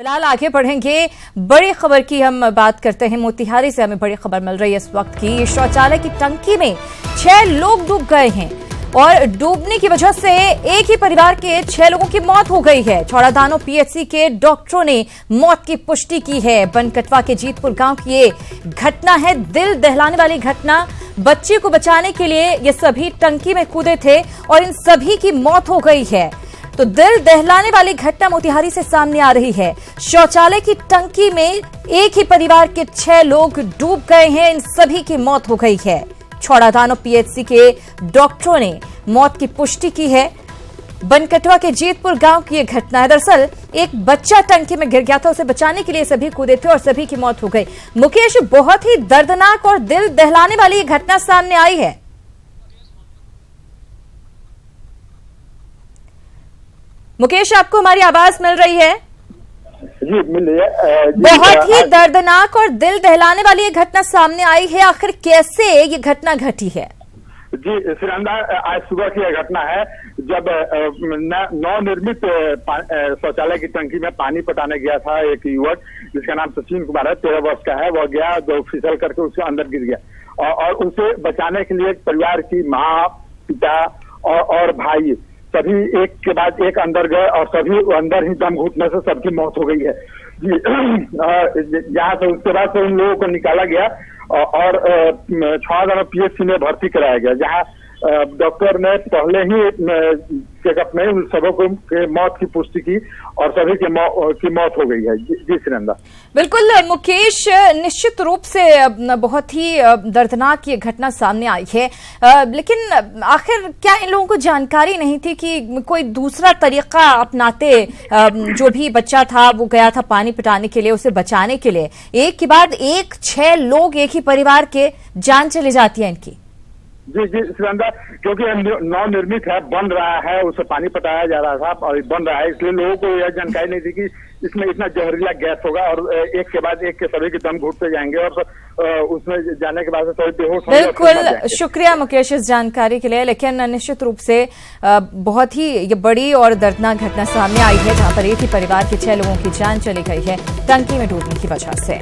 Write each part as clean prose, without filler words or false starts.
फिलहाल आगे बढ़ेंगे। बड़ी खबर की हम बात करते हैं। मोतिहारी से हमें बड़ी खबर मिल रही है इस वक्त की। शौचालय की टंकी में 6 लोग डूब गए हैं और डूबने की वजह से एक ही परिवार के 6 लोगों की मौत हो गई है। छौड़ादानो पीएचसी के डॉक्टरों ने मौत की पुष्टि की है। बनकटवा के जीतपुर गांव की ये घटना है, दिल दहलाने वाली घटना। बच्चे को बचाने के लिए ये सभी टंकी में कूदे थे और इन सभी की मौत हो गई है। तो दिल दहलाने वाली घटना मोतिहारी से सामने आ रही है। शौचालय की टंकी में एक ही परिवार के 6 लोग डूब गए हैं, इन सभी की मौत हो गई है। छौड़ादानो पीएचसी के डॉक्टरों ने मौत की पुष्टि की है। बनकटवा के जीतपुर गांव की यह घटना है। दरअसल एक बच्चा टंकी में गिर गया था, उसे बचाने के लिए सभी कूदे थे और सभी की मौत हो गई। मुकेश, बहुत ही दर्दनाक और दिल दहलाने वाली ये घटना सामने आई है। मुकेश, आपको हमारी आवाज मिल रही है? जी मिल रही है। बहुत ही दर्दनाक और दिल दहलाने वाली ये घटना सामने आई है। आखिर कैसे ये घटना घटी है? जी श्रीनंदा, आज सुबह की यह घटना है जब नवनिर्मित शौचालय की टंकी में पानी पटाने गया था एक युवक, जिसका नाम सचिन कुमार है, 13 वर्ष का है। वह गया, जो फिसल करके उसके अंदर गिर गया और उसे बचाने के लिए परिवार की माँ, पिता और भाई सभी एक के बाद एक अंदर गए और सभी अंदर ही दम घुटने से सबकी मौत हो गई है। जी जहाँ से उसके बाद से उन लोगों को निकाला गया और छौड़ादानो पीएचसी में भर्ती कराया गया, जहाँ डॉक्टर ने पहले ही चेकअप में उन सबों को मौत की पुष्टि की और सभी की मौत हो गई है। जी श्रीनंदा, बिल्कुल मुकेश, निश्चित रूप से बहुत ही दर्दनाक ये घटना सामने आई है। लेकिन आखिर क्या इन लोगों को जानकारी नहीं थी कि कोई दूसरा तरीका अपनाते? जो भी बच्चा था वो गया था पानी पिटाने के लिए, उसे बचाने के लिए, एक के बाद एक 6 लोग एक ही परिवार के जान चली जाती है इनकी। जी श्रीनंदा, क्योंकि नवनिर्मित है, बन रहा है, उसे पानी पटाया जा रहा था और बन रहा है, इसलिए लोगों को यह जानकारी नहीं थी कि इसमें इतना जहरीला गैस होगा और एक के बाद एक के सभी के दम घुटते जाएंगे और उसमें जाने के बाद सभी बेहोश होंगे। बिल्कुल, शुक्रिया मुकेश इस जानकारी के लिए। लेकिन निश्चित रूप से बहुत ही ये बड़ी और दर्दनाक घटना सामने आई है, जहां पर एक ही परिवार के 6 लोगों की जान चली गई है टंकी में डूबने की वजह से।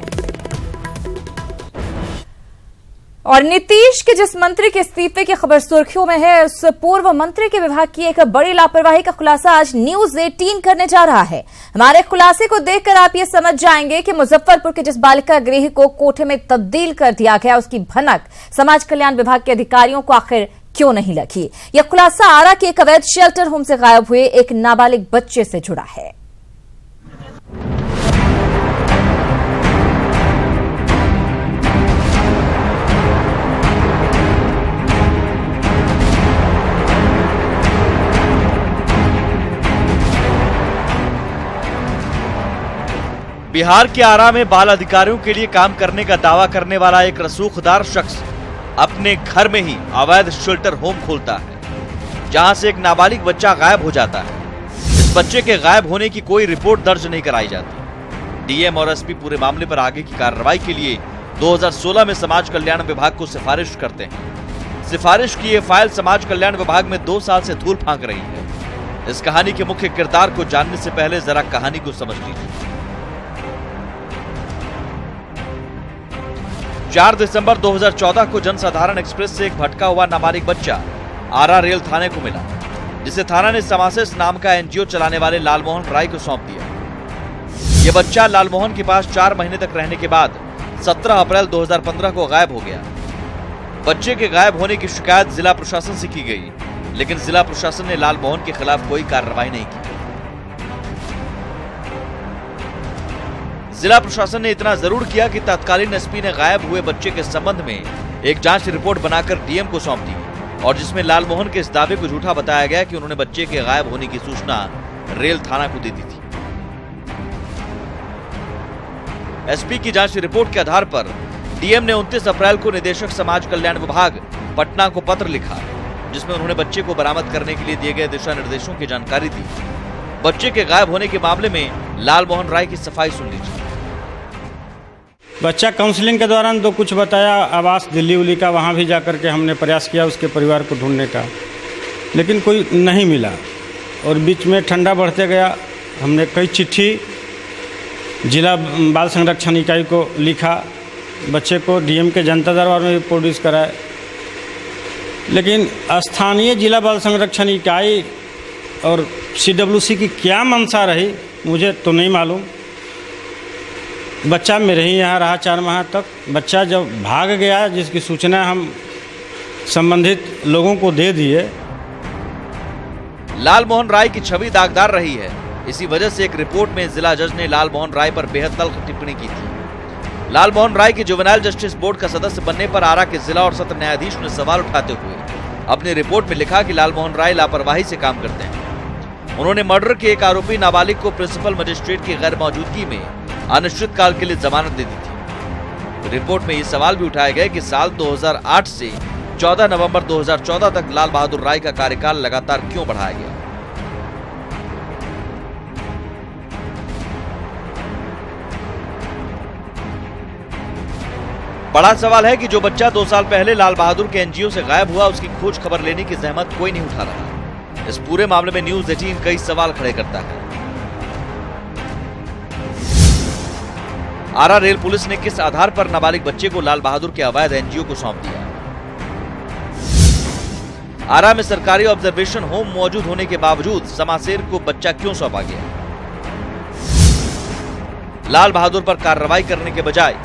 और नीतीश के जिस मंत्री के इस्तीफे की खबर सुर्खियों में है, उस पूर्व मंत्री के विभाग की एक बड़ी लापरवाही का खुलासा आज न्यूज 18 करने जा रहा है। हमारे खुलासे को देखकर आप ये समझ जाएंगे कि मुजफ्फरपुर के जिस बालिका गृह को कोठे में तब्दील कर दिया गया, उसकी भनक समाज कल्याण विभाग के अधिकारियों को आखिर क्यों नहीं लगी। यह खुलासा आरा के एक अवैध शेल्टर होम से गायब हुए एक नाबालिग बच्चे से जुड़ा है। बिहार के आरा में बाल अधिकारियों के लिए काम करने का दावा करने वाला एक रसूखदार शख्स अपने घर में ही अवैध शेल्टर होम खोलता है, जहां से एक नाबालिग बच्चा गायब हो जाता है। इस बच्चे के गायब होने की कोई रिपोर्ट दर्ज नहीं कराई जाती। डीएम और एसपी पूरे मामले पर आगे की कार्रवाई के लिए 2016 में समाज कल्याण विभाग को सिफारिश करते हैं। सिफारिश की ये फाइल समाज कल्याण विभाग में 2 साल से धूल फांक रही है। इस कहानी के मुख्य किरदार को जानने से पहले जरा कहानी को समझ लीजिए। 4 दिसंबर 2014 को जनसाधारण एक्सप्रेस से एक भटका हुआ नाबालिग बच्चा आरा रेल थाने को मिला, जिसे थाना ने समासेस नाम का एनजीओ चलाने वाले लालमोहन राय को सौंप दिया। यह बच्चा लालमोहन के पास 4 महीने तक रहने के बाद 17 अप्रैल 2015 को गायब हो गया। बच्चे के गायब होने की शिकायत जिला प्रशासन से की गई, लेकिन जिला प्रशासन ने लालमोहन के खिलाफ कोई कार्रवाई नहीं की। जिला प्रशासन ने इतना जरूर किया कि तत्कालीन एसपी ने गायब हुए बच्चे के संबंध में एक जांच रिपोर्ट बनाकर डीएम को सौंप दी, और जिसमें लालमोहन के इस दावे को झूठा बताया गया कि उन्होंने बच्चे के गायब होने की सूचना रेल थाना को दे दी थी। एसपी की जांच रिपोर्ट के आधार पर डीएम ने 29 अप्रैल को निदेशक समाज कल्याण विभाग पटना को पत्र लिखा, जिसमें उन्होंने बच्चे को बरामद करने के लिए दिए गए दिशा निर्देशों की जानकारी दी। बच्चे के गायब होने के मामले में लालमोहन राय की सफाई सुन लीजिए। बच्चा काउंसलिंग के दौरान तो कुछ बताया, आवास दिल्ली उल्ली का, वहाँ भी जाकर के हमने प्रयास किया उसके परिवार को ढूंढने का, लेकिन कोई नहीं मिला। और बीच में ठंडा बढ़ते गया, हमने कई चिट्ठी जिला बाल संरक्षण इकाई को लिखा, बच्चे को डीएम के जनता दरबार में भी प्रोड्यूस कराए, लेकिन स्थानीय जिला बाल संरक्षण इकाई और सीडब्ल्यूसी की क्या मंशा रही मुझे तो नहीं मालूम। बच्चा मेरे ही यहाँ रहा 4 माह तक। बच्चा जब भाग गया, जिसकी सूचना हम संबंधित लोगों को दे दिए। लालमोहन राय की छवि दागदार रही है। इसी वजह से एक रिपोर्ट में जिला जज ने लालमोहन राय पर बेहद तल्ख टिप्पणी की थी। लालमोहन राय के जुवेनाइल जस्टिस बोर्ड का सदस्य बनने पर आरा के जिला और सत्र न्यायाधीश ने सवाल उठाते हुए अपनी रिपोर्ट में लिखा कि लालमोहन राय लापरवाही से काम करते हैं। उन्होंने मर्डर के एक आरोपी नाबालिग को प्रिंसिपल मजिस्ट्रेट की गैर मौजूदगी में अनिश्चित काल के लिए जमानत दे दी थी। रिपोर्ट में ये सवाल भी उठाए गए कि साल 2008 से 14 नवंबर 2014 तक लाल बहादुर राय का कार्यकाल लगातार क्यों बढ़ाया गया। बड़ा सवाल है कि जो बच्चा 2 साल पहले लाल बहादुर के एनजीओ से गायब हुआ, उसकी खोज खबर लेने की जहमत कोई नहीं उठा रहा। इस पूरे मामले में न्यूज़ 18 कई सवाल खड़े करता है। आरा रेल पुलिस ने किस आधार पर नाबालिग बच्चे को लाल बहादुर के अवैध एनजीओ को सौंप दिया? आरा में सरकारी ऑब्जर्वेशन होम मौजूद होने के बावजूद समासेर को बच्चा क्यों सौंपा गया? लाल बहादुर पर कार्रवाई करने के बजाय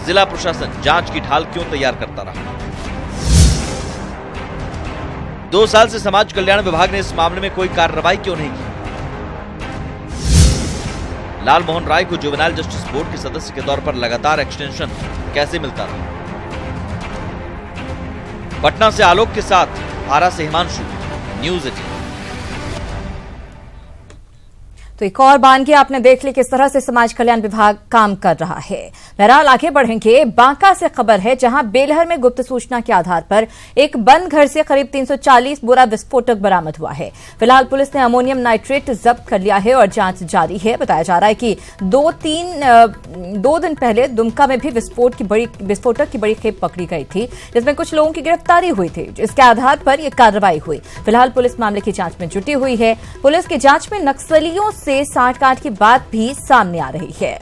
जिला प्रशासन जांच की ढाल क्यों तैयार करता रहा? 2 साल से समाज कल्याण विभाग ने इस मामले में कोई कार्रवाई क्यों नहीं की? लालमोहन राय को जुवेनाइल जस्टिस बोर्ड के सदस्य के तौर पर लगातार एक्सटेंशन कैसे मिलता रहा? पटना से आलोक के साथ आरा से हिमांशु, न्यूज़ 18। तो एक और बानगी आपने देख ली किस तरह से समाज कल्याण विभाग काम कर रहा है। बहरहाल आगे बढ़ेंगे। बांका से खबर है, जहां बेलहर में गुप्त सूचना के आधार पर एक बंद घर से करीब 340 बोरा विस्फोटक बरामद हुआ है। फिलहाल पुलिस ने अमोनियम नाइट्रेट जब्त कर लिया है और जांच जारी है। बताया जा रहा है कि 2 दिन पहले दुमका में भी विस्फोटक की बड़ी खेप पकड़ी गई थी, जिसमें कुछ लोगों की गिरफ्तारी हुई थी, जिसके आधार पर यह कार्रवाई हुई। फिलहाल पुलिस मामले की जांच में जुटी हुई है। पुलिस की जांच में नक्सलियों से सांठगांठ की बात भी सामने आ रही है।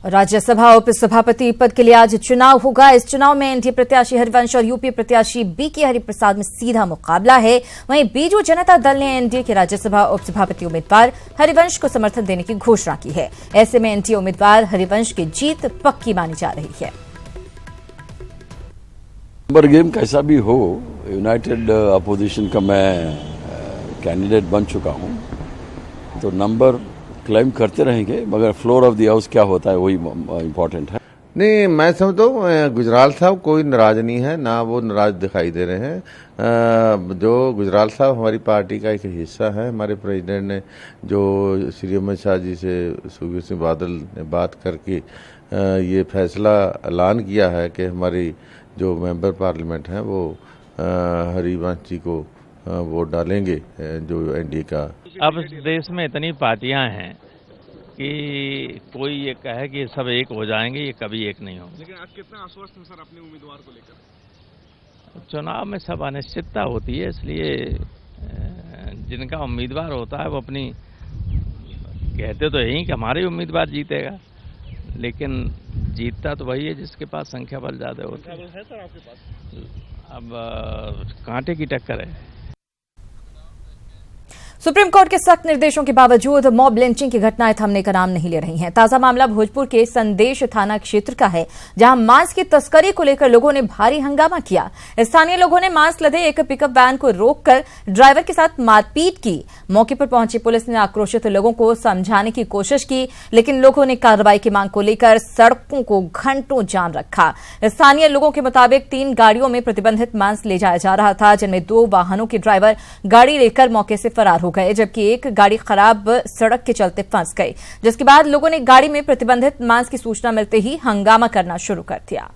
राज्यसभा उपसभापति पद के लिए आज चुनाव होगा। इस चुनाव में एनडीए प्रत्याशी हरिवंश और यूपी प्रत्याशी बीके हरिप्रसाद में सीधा मुकाबला है। वहीं बीजू जनता दल ने एनडीए के राज्यसभा उपसभापति उम्मीदवार हरिवंश को समर्थन देने की घोषणा की है। ऐसे में एनडीए उम्मीदवार हरिवंश की जीत पक्की मानी जा रही है। नंबर गेम कैसा भी हो, यूनाइटेड अपोजिशन का मैं कैंडिडेट बन चुका हूं, तो नंबर क्लेम करते रहेंगे, मगर फ्लोर ऑफ द हाउस क्या होता है वही इम्पोर्टेंट है। नहीं, मैं समझता हूँ गुजराल साहब कोई नाराज नहीं है, ना वो नाराज दिखाई दे रहे हैं। जो गुजराल साहब हमारी पार्टी का एक हिस्सा है। हमारे प्रेसिडेंट ने जो श्री अमित शाह जी से सुखबीर सिंह बादल ने बात करके ये फैसला ऐलान किया है कि हमारी जो मेंबर पार्लियामेंट हैं वो हरिवंश जी को वोट डालेंगे, जो एनडीए का। अब देश में इतनी पार्टियां हैं कि कोई ये कहे कि सब एक हो जाएंगे, ये कभी एक नहीं होंगे। लेकिन आज कितना आश्वस्त हैं सर अपने उम्मीदवार को लेकर? चुनाव में सब अनिश्चितता होती है, इसलिए जिनका उम्मीदवार होता है वो अपनी कहते तो यही कि हमारे उम्मीदवार जीतेगा, लेकिन जीतता तो वही है जिसके पास संख्या बल ज्यादा होता है। सर आपके पास अब कांटे की टक्कर है। सुप्रीम कोर्ट के सख्त निर्देशों के बावजूद मॉब लिंचिंग की घटनाएं थमने का नाम नहीं ले रही हैं। ताजा मामला भोजपुर के संदेश थाना क्षेत्र का है, जहां मांस की तस्करी को लेकर लोगों ने भारी हंगामा किया। स्थानीय लोगों ने मांस लदे एक पिकअप वैन को रोककर ड्राइवर के साथ मारपीट की। मौके पर पहुंची पुलिस ने आक्रोशित लोगों को समझाने की कोशिश की, लेकिन लोगों ने कार्रवाई की मांग को लेकर सड़कों को घंटों जाम रखा। स्थानीय लोगों के मुताबिक 3 गाड़ियों में प्रतिबंधित मांस ले जाया जा रहा था, जिनमें 2 वाहनों के ड्राइवर गाड़ी लेकर मौके से फरार हो गए, जबकि एक गाड़ी खराब सड़क के चलते फंस गई, जिसके बाद लोगों ने गाड़ी में प्रतिबंधित मांस की सूचना मिलते ही हंगामा करना शुरू कर दिया।